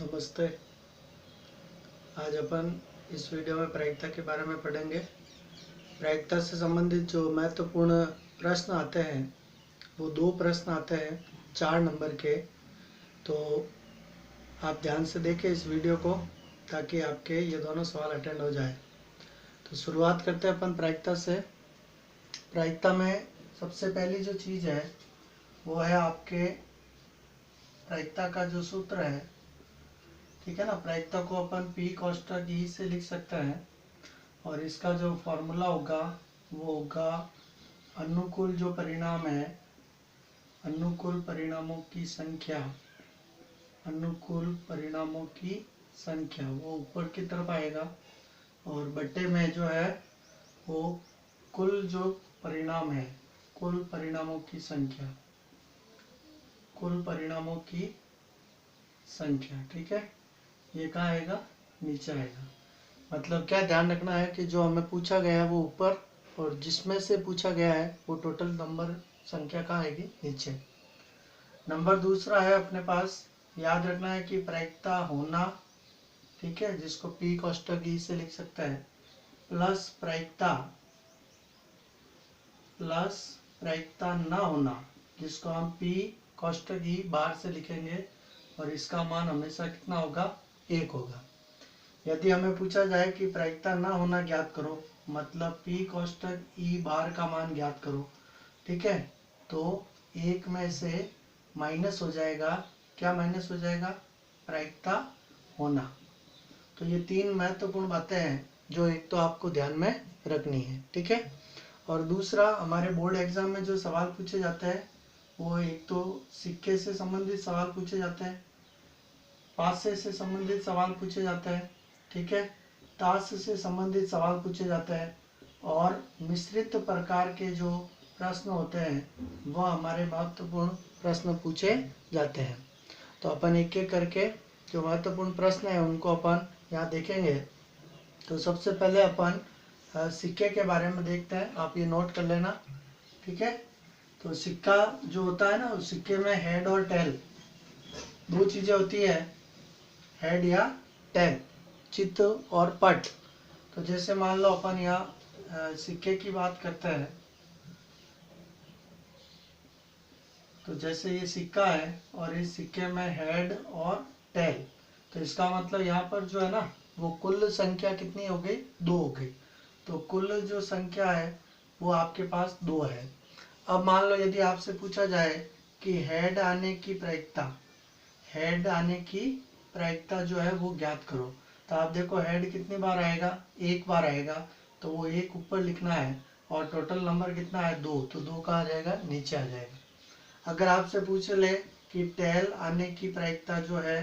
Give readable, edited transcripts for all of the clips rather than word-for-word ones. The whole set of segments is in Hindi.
नमस्ते। आज अपन इस वीडियो में प्रायिकता के बारे में पढ़ेंगे। प्रायिकता से संबंधित जो महत्वपूर्ण प्रश्न आते हैं वो दो प्रश्न आते हैं 4 नंबर के। तो आप ध्यान से देखें इस वीडियो को ताकि आपके ये दोनों सवाल अटेंड हो जाए। तो शुरुआत करते हैं अपन प्रायिकता से। प्रायिकता में सबसे पहली जो चीज़ है वो है आपके प्रायिकता का जो सूत्र है, ठीक है ना। प्रायिकता को अपन P कोष्ठक E से लिख सकते हैं और इसका जो फॉर्मूला होगा वो होगा अनुकूल जो परिणाम है, अनुकूल परिणामों की संख्या, अनुकूल परिणामों की संख्या वो ऊपर की तरफ आएगा और बट्टे में जो है वो कुल जो परिणाम है, कुल परिणामों की संख्या, कुल परिणामों की संख्या, ठीक है। ये कहाँ आएगा? नीचे आएगा। मतलब क्या ध्यान रखना है कि जो हमें पूछा गया है वो ऊपर और जिसमें से पूछा गया है वो टोटल नंबर संख्या कहाँ आएगी? नीचे। नंबर दूसरा है अपने पास, याद रखना है कि प्रायिकता होना, ठीक है, जिसको P कोष्ठक E से लिख सकते हैं, प्लस प्रायिकता ना होना जिसको हम P कोष्ठक E बाहर से लिखेंगे और इसका मान हमेशा कितना होगा? 1 होगा। यदि हमें पूछा जाए कि प्रायिकता ना होना ज्ञात करो, मतलब P कोष्ठक E बार का मान ज्ञात करो, ठीक है, तो 1 में से माइनस हो जाएगा, क्या माइनस हो जाएगा? प्रायिकता होना। तो ये तीन महत्वपूर्ण बातें हैं जो एक तो आपको ध्यान में रखनी है, ठीक है। और दूसरा, हमारे बोर्ड एग्जाम में जो सवाल पूछे जाते हैं वो एक तो सिक्के से संबंधित सवाल पूछे जाते हैं, पासे से संबंधित सवाल पूछे जाते हैं, ठीक है, ताश से संबंधित सवाल पूछे जाते हैं और मिश्रित प्रकार के जो प्रश्न होते हैं वह हमारे महत्वपूर्ण प्रश्न पूछे जाते हैं। तो अपन एक एक करके जो महत्वपूर्ण प्रश्न है उनको अपन यहाँ देखेंगे। तो सबसे पहले अपन सिक्के के बारे में देखते हैं, आप ये नोट कर लेना, ठीक है। तो सिक्का जो होता है ना, उस सिक्के में हेड और टेल दो चीज़ें होती है, हेड या टेल, चित्त और पट। तो जैसे मान लो अपन यहाँ सिक्के की बात करते हैं, तो जैसे ये सिक्का है और इस सिक्के में हेड और टेल, तो इसका मतलब यहाँ पर जो है ना वो कुल संख्या कितनी हो गई? 2 हो गई। तो कुल जो संख्या है वो आपके पास 2 है। अब मान लो यदि आपसे पूछा जाए कि हेड आने की प्रायिकता, हेड आने की प्रायिकता जो है वो ज्ञात करो, तो आप देखो हेड कितनी बार आएगा? 1 बार आएगा, तो वो 1 ऊपर लिखना है और टोटल नंबर कितना है? 2, तो 2 कहाँ आ जाएगा? नीचे आ जाएगा। अगर आपसे पूछ ले कि टेल आने की प्रायिकता जो है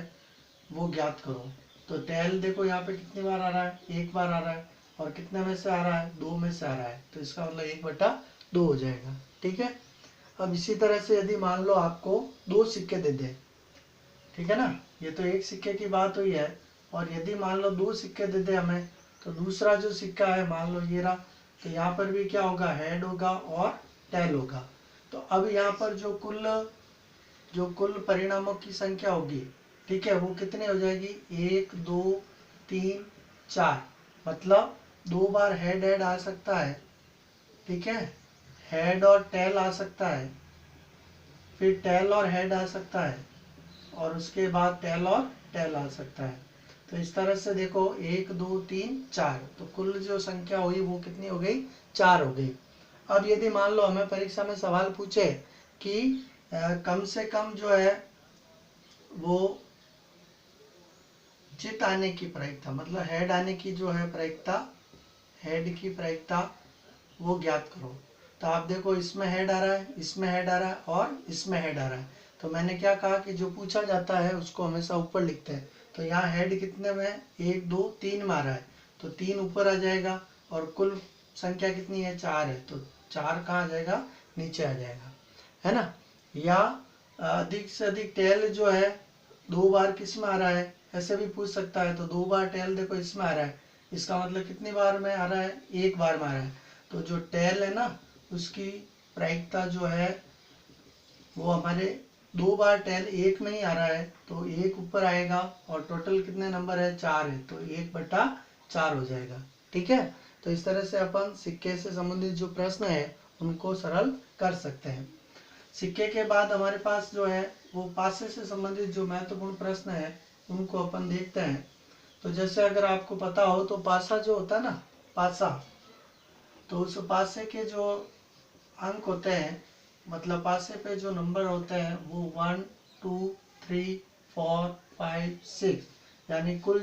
वो ज्ञात करो, तो टेल देखो यहाँ पे कितनी बार आ रहा है? 1 बार आ रहा है और कितने में से आ रहा है? 2 में से आ रहा है, तो इसका मतलब 1/2 हो जाएगा, ठीक है। अब इसी तरह से यदि मान लो आपको 2 सिक्के दे दे, ठीक है ना, ये तो एक सिक्के की बात हुई है, और यदि मान लो 2 सिक्के दे दे हमें, तो दूसरा जो सिक्का है मान लो ये रहा, तो यहाँ पर भी क्या होगा? हेड होगा और टेल होगा। तो अब यहाँ पर जो कुल परिणामों की संख्या होगी, ठीक है, वो कितनी हो जाएगी? 1 2 3 4, मतलब 2 बार हेड आ सकता है, ठीक है, हेड और टेल आ सकता है, फिर टेल और हेड आ सकता है और उसके बाद टेल और टेल आ सकता है। तो इस तरह से देखो 1 2 3 4, तो कुल जो संख्या हुई वो कितनी हो गई? 4 हो गई। अब यदि मान लो हमें परीक्षा में सवाल पूछे कि कम से कम जो है वो चित आने की प्रायिकता, मतलब हेड आने की जो है प्रायिकता, हेड की प्रायिकता वो ज्ञात करो, तो आप देखो इसमें हेड आ रहा है, इसमें हेड आ रहा है और इसमें हेड आ रहा है। तो मैंने क्या कहा कि जो पूछा जाता है उसको हमेशा ऊपर लिखते हैं। तो यहाँ हेड कितने में? 1 2 3 में आ रहा है, तो 3 ऊपर आ जाएगा और कुल संख्या कितनी है? 4 है, तो 4 कहाँ आ जाएगा? नीचे आ जाएगा, है ना। या अधिक से अधिक टेल जो है 2 बार किस में आ रहा है, ऐसे भी पूछ सकता है। तो 2 बार टेल देखो इसमें आ रहा है, इसका मतलब कितनी बार में आ रहा है? 1 बार में आ रहा है। तो जो टेल है ना उसकी प्रायिकता जो है वो हमारे 2 बार टेल 1 में ही आ रहा है तो 1 ऊपर आएगा और टोटल कितने नंबर है 4 है तो 1/4 हो जाएगा। ठीक है, तो इस तरह से अपन सिक्के से संबंधित जो प्रश्न है उनको सरल कर सकते हैं। सिक्के के बाद हमारे पास जो है वो पासे से संबंधित जो महत्वपूर्ण प्रश्न है उनको अपन देखते हैं। तो जैसे अगर आपको पता हो तो पासा जो होता है ना, पासा, तो उस पासे के जो अंक होते हैं, मतलब पासे पे जो नंबर होते हैं वो 1 2 3 4 5 6, यानी कुल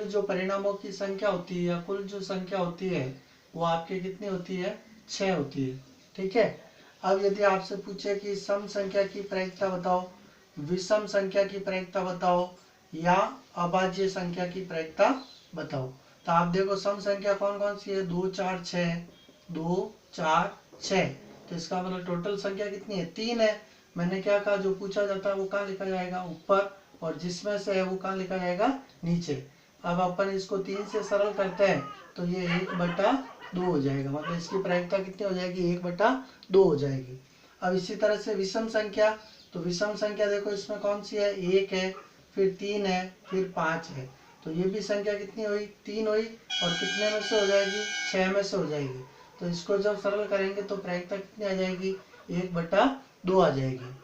जो परिणामों की संख्या होती है या कुल जो संख्या होती है वो आपके कितनी होती है 6 होती है। ठीक है, अब यदि आपसे पूछे कि सम संख्या की प्रायिकता बताओ, विषम संख्या की प्रायिकता बताओ या अभाज्य संख्या की प्रायिकता बताओ, तो आप देखो सम संख्या कौन कौन सी है, 2 4 6, 2 4 6, तो इसका मतलब टोटल संख्या कितनी है 3 है। मैंने क्या कहा, जो पूछा जाता है वो कहाँ लिखा जाएगा ऊपर, और जिसमें से है वो कहाँ लिखा जाएगा नीचे। अब अपन इसको 3 से सरल करते हैं तो ये 1/2 हो जाएगा, मतलब इसकी प्रायिकता कितनी हो जाएगी 1/2 हो जाएगी। अब इसी तरह से विषम संख्या, तो विषम संख्या देखो इसमें कौन सी है, 1 है, फिर 3 है, फिर 5 है, तो ये भी संख्या कितनी हुई 3 हुई, और कितने में से हो जाएगी 6 में से हो जाएगी। तो इसको जब सरल करेंगे तो प्रायिकता कितनी आ जाएगी 1/2 आ जाएगी।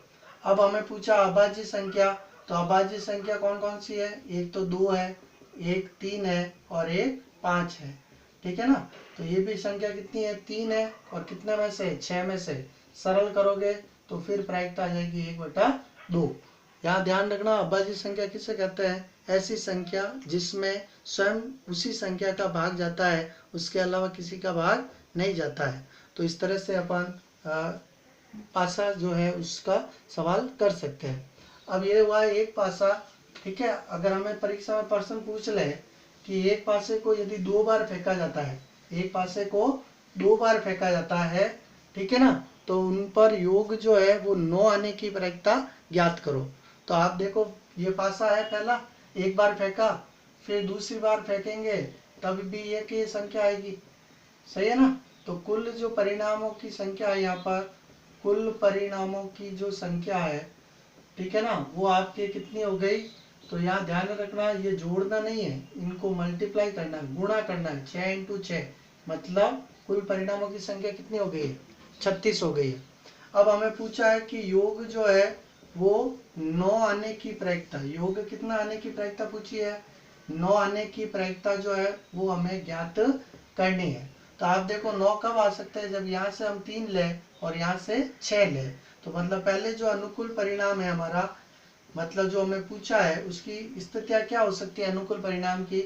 अब हमें पूछा अभाज्य संख्या, तो अभाज्य संख्या कौन कौन सी है, एक तो 2 है, एक 3 है और एक 5 है। ठीक है ना, तो ये भी संख्या कितनी है 3 है, और कितने में से 6 में से, सरल करोगे तो फिर प्रायिकता आ जाएगी 1/2। यहाँ ध्यान रखना अभाज्य संख्या किसे कहते हैं, ऐसी संख्या जिसमें स्वयं उसी संख्या का भाग जाता है, उसके अलावा किसी का भाग नहीं जाता है। तो इस तरह से अपन पासा जो है उसका सवाल कर सकते हैं। अब ये हुआ एक पासा। ठीक है, अगर हमें परीक्षा में प्रश्न पूछ ले कि एक पासे को यदि 2 बार फेंका जाता है, एक पासे को 2 बार फेंका जाता है, ठीक है ना, तो उन पर योग जो है वो 9 आने की प्रायिकता ज्ञात करो। तो आप देखो ये पासा है, पहला एक बार फेंका, फिर दूसरी बार फेंकेंगे तब भी ये की संख्या आएगी, सही है ना। तो कुल जो परिणामों की संख्या है, यहाँ पर कुल परिणामों की जो संख्या है, ठीक है ना, वो आपके कितनी हो गई, तो यहाँ ध्यान रखना ये जोड़ना नहीं है, इनको मल्टीप्लाई करना है, गुणा करना है, 6 × 6, मतलब कुल परिणामों की संख्या कितनी हो गई है 36 हो गई है। अब हमें पूछा है कि योग जो है वो 9 आने की प्रायिकता, योग कितना आने की प्रायिकता पूछी है, 9 आने की प्रायिकता जो है वो हमें ज्ञात करनी है। तो आप देखो 9 कब आ सकते हैं, जब यहाँ से हम 3 लें और यहाँ से 6 लें, तो मतलब पहले जो अनुकूल परिणाम है हमारा, मतलब जो हमें पूछा है उसकी स्थितियाँ क्या हो सकती है अनुकूल परिणाम की,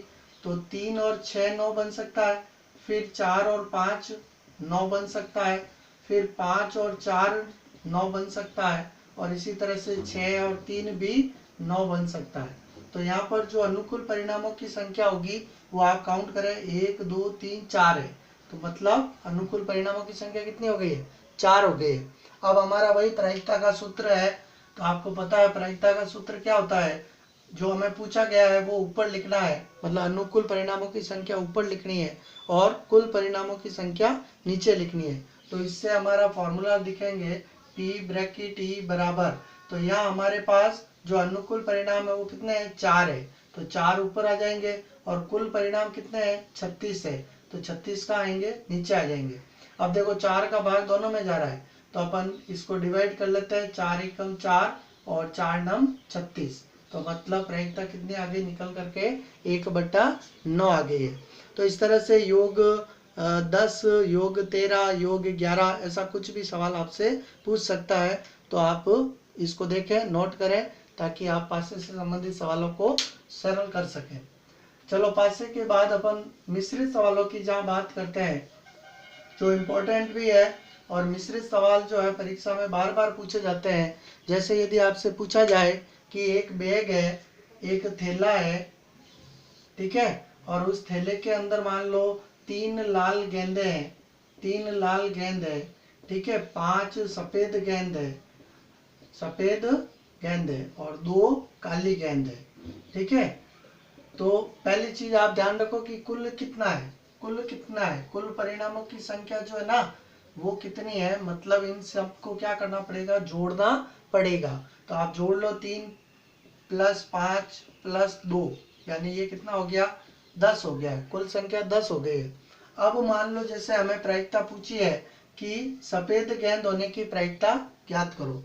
तो 3 और 6 9 बन सकता है, फिर 4 और 5 9 बन सकता है, फिर 5 और 4 9 बन सकता है, और इसी तरह से 6 और 3 भी 9 बन सकता है। तो यहाँ पर जो अनुकूल परिणामों की संख्या होगी वो आप काउंट करें 1 2 3 4 है, तो मतलब अनुकूल परिणामों की संख्या कितनी हो गई है 4 हो गई है। अब हमारा वही प्रायिकता का सूत्र है, तो आपको पता है प्रायिकता का सूत्र क्या होता है, जो हमें पूछा गया है वो ऊपर लिखना है, मतलब अनुकूल परिणामों की संख्या ऊपर लिखनी है और कुल परिणामों की संख्या नीचे लिखनी है। तो इससे हमारा फॉर्मूला लिखेंगे P ब्रैकेट E बराबर, तो यहाँ हमारे पास जो अनुकूल परिणाम है वो कितने हैं 4 है, तो 4 ऊपर आ जाएंगे, और कुल परिणाम कितने हैं 36 है, तो 36 का आएंगे नीचे आ जाएंगे। अब देखो 4 का भाग दोनों में जा रहा है, तो अपन इसको डिवाइड कर लेते हैं, 4 एकम 4 और 4 नम 36, तो मतलब प्रायिकता कितनी आ गई निकल करके 1/9 आ गई है। तो इस तरह से योग 10 योग 13 योग 11 ऐसा कुछ भी सवाल आपसे पूछ सकता है, तो आप इसको देखें नोट करें ताकि आप पासे से संबंधित सवालों को सरल कर सकें। चलो पासे के बाद अपन मिश्रित सवालों की जहाँ बात करते हैं जो इम्पोर्टेंट भी है, और मिश्रित सवाल जो है परीक्षा में बार बार पूछे जाते हैं। जैसे यदि आपसे पूछा जाए कि एक बैग है, एक थैला है, ठीक है, और उस थैले के अंदर मान लो 3 लाल गेंदे हैं, 3 लाल गेंद है, ठीक है, 5 सफेद गेंद है, सफेद गेंद है और 2 काली गेंद है, ठीक है। तो पहली चीज आप ध्यान रखो कि कुल कितना है, कुल कितना है, कुल परिणामों की संख्या जो है ना वो कितनी है, मतलब इन सबको क्या करना पड़ेगा, जोड़ना पड़ेगा। तो आप जोड़ लो 3 + 5 + 2, यानी ये कितना हो गया, 10 हो गया है, कुल संख्या 10 हो गई है। अब मान लो जैसे हमें प्रायिकता पूछी है कि सफेद गेंद होने की प्रायिकता ज्ञात करो।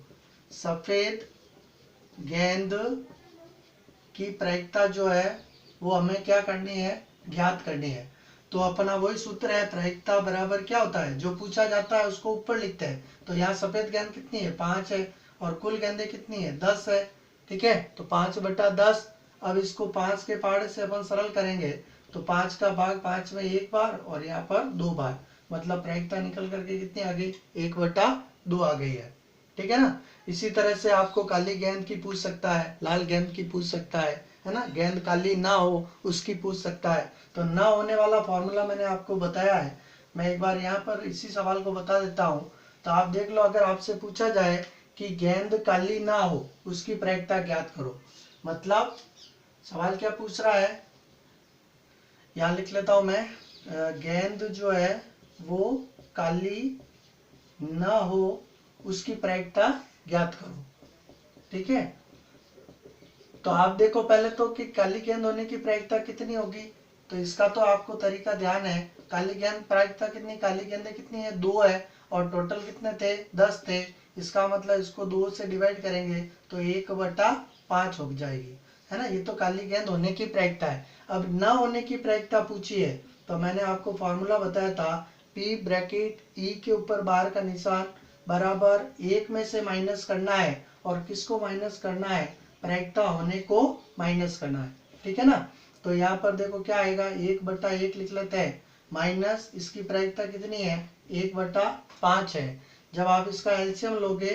सफेद गेंद की प्रायिकता जो है वो हमें क्या करनी है, ज्ञात करनी है। तो अपना वही सूत्र है, प्रायिकता बराबर क्या होता है, जो पूछा जाता है उसको ऊपर लिखते हैं। तो यहाँ सफेद गेंद कितनी है, 5 है, और कुल गेंदें कितनी है, 10 है। ठीक है, तो 5/10। अब इसको 5 के पहाड़े से अपन सरल करेंगे, तो 5 का भाग 5 में 1 बार और यहाँ पर 2 बार, मतलब प्रायिकता निकल करके कितनी आ गई, 1/2 आ गई है। ठीक है ना। इसी तरह से आपको काली गेंद की पूछ सकता है, लाल गेंद की पूछ सकता है ना, गेंद काली ना हो उसकी पूछ सकता है। तो ना होने वाला फॉर्मूला मैंने आपको बताया है, मैं एक बार यहाँ पर इसी सवाल को बता देता हूँ। तो आप देख लो, अगर आपसे पूछा जाए कि गेंद काली ना हो उसकी प्रायिकता ज्ञात करो, मतलब सवाल क्या पूछ रहा है, यहाँ लिख लेता हूँ मैं, गेंद जो है वो काली ना हो उसकी प्रायिकता ज्ञात करो। ठीक है, तो आप देखो पहले तो कि काली गेंद होने की प्रायिकता कितनी होगी। तो इसका तो आपको तरीका ध्यान है, काली गेंद प्रायिकता कितनी, काली गेंदें कितनी है, 2 है, और टोटल कितने थे, 10 थे। इसका मतलब इसको 2 से डिवाइड करेंगे तो 1/5 हो जाएगी, है ना। ये तो काली गेंद होने की प्रायिकता है। अब ना होने की प्रायिकता पूछी है, तो मैंने आपको फॉर्मूला बताया था, P ब्रैकेट E के ऊपर बार का निशान बराबर 1 में से माइनस करना है, और किसको माइनस करना है, प्रायिकता होने को माइनस करना है। ठीक है ना। तो यहाँ पर देखो क्या आएगा, 1/1 लिख लेते हैं, माइनस इसकी प्रायिकता कितनी है, 1/5 है। जब आप इसका एलसीएम लोगे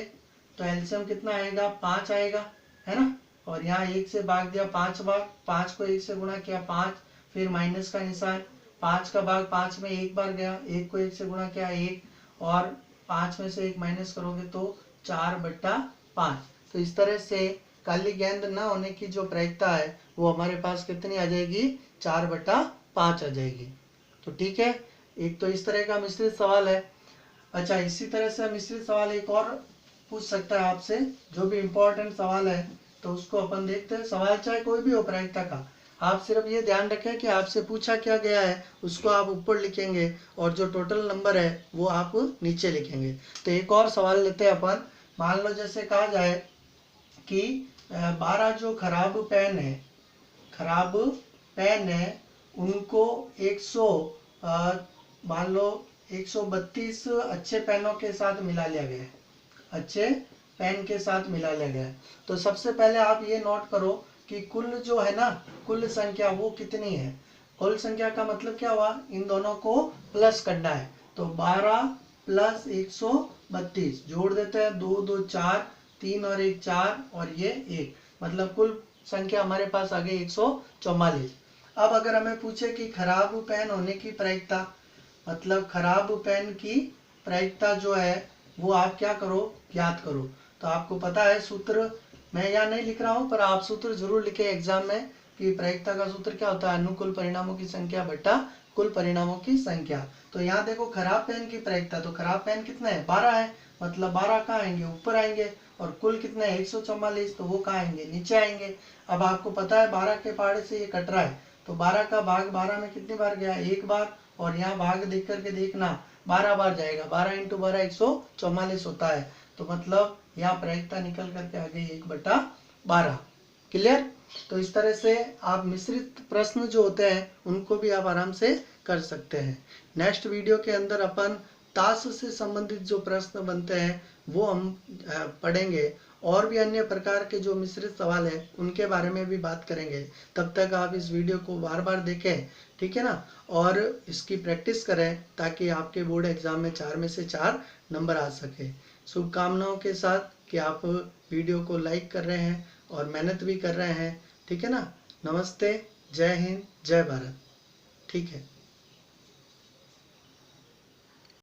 तो एलसीएम कितना आएगा, 5 आएगा, है ना। और यहाँ 1 से भाग दिया 5 बार, 5 को 1 से गुणा किया 5, फिर माइनस का निशान, 5 का भाग 5 में 1 बार गया, 1 को 1 से गुणा किया 1, और 5 में से 1 माइनस करोगे तो 4/5। तो इस तरह से काली गेंद न होने की जो प्रायिकता है वो हमारे पास कितनी आ जाएगी, 4/5 आ जाएगी। तो ठीक है, एक तो इस तरह का मिश्रित सवाल है। अच्छा, इसी तरह से मिश्रित सवाल एक और पूछ सकता है आपसे, जो भी इम्पोर्टेंट सवाल है तो उसको अपन देखते हैं। सवाल चाहे कोई भी हो प्रायिकता का, आप सिर्फ ये ध्यान रखें कि आपसे पूछा क्या गया है उसको आप ऊपर लिखेंगे, और जो टोटल नंबर है वो आप नीचे लिखेंगे। तो एक और सवाल लेते हैं अपन। मान लो जैसे कहा जाए कि 12 जो खराब पेन है, खराब पेन है, उनको 100 मान लो 132 अच्छे पेनों के साथ मिला लिया गया है, अच्छे पेन के साथ मिला लिया गया है। तो सबसे पहले आप ये नोट करो कि कुल जो है ना, कुल संख्या वो कितनी है। कुल संख्या का मतलब क्या हुआ, इन दोनों को प्लस करना है। तो 12 + 132 जोड़ देते हैं, 2 2 4, 3 और 1 4, और ये 1, मतलब कुल संख्या हमारे पास आ गई 144। अब अगर हमें पूछे कि खराब पेन होने की प्रायिकता, मतलब खराब पेन की प्रायिकता जो है वो आप क्या करो, ज्ञात करो। तो आपको पता है सूत्र, मैं यहाँ नहीं लिख रहा हूँ पर आप सूत्र जरूर लिखे एग्जाम में, कि प्रायिकता का सूत्र क्या होता है, अनुकूल परिणामों की संख्या बटा कुल परिणामों की संख्या। तो यहाँ देखो खराब पेन की प्रायिकता, तो खराब पेन कितना है, 12 है, मतलब 12 कहाँ आएंगे, ऊपर आएंगे, और कुल कितने है 144, तो वो कहाँ आएंगे, नीचे आएंगे। अब आपको पता है 12 के पहाड़े से ये कट रहा है, तो 12 का भाग 12 में कितनी बार गया, 1 बार, और यहाँ भाग देख करके देखना 12 बार जाएगा, 12 × 12 144 होता है। तो मतलब यहाँ प्रायिकता निकल करके आ गई 1/12। क्लियर। तो इस तरह से आप मिश्रित प्रश्न जो होते हैं उनको भी आप आराम से कर सकते हैं। नेक्स्ट वीडियो के अंदर अपन ताश से संबंधित जो प्रश्न बनते हैं वो हम पढ़ेंगे, और भी अन्य प्रकार के जो मिश्रित सवाल है उनके बारे में भी बात करेंगे। तब तक आप इस वीडियो को बार बार देखें, ठीक है ना, और इसकी प्रैक्टिस करें ताकि आपके बोर्ड एग्जाम में 4 में से 4 नंबर आ सके। शुभकामनाओं के साथ कि आप वीडियो को लाइक कर रहे हैं और मेहनत भी कर रहे हैं, ठीक है ना। नमस्ते, जय हिंद, जय भारत। ठीक है।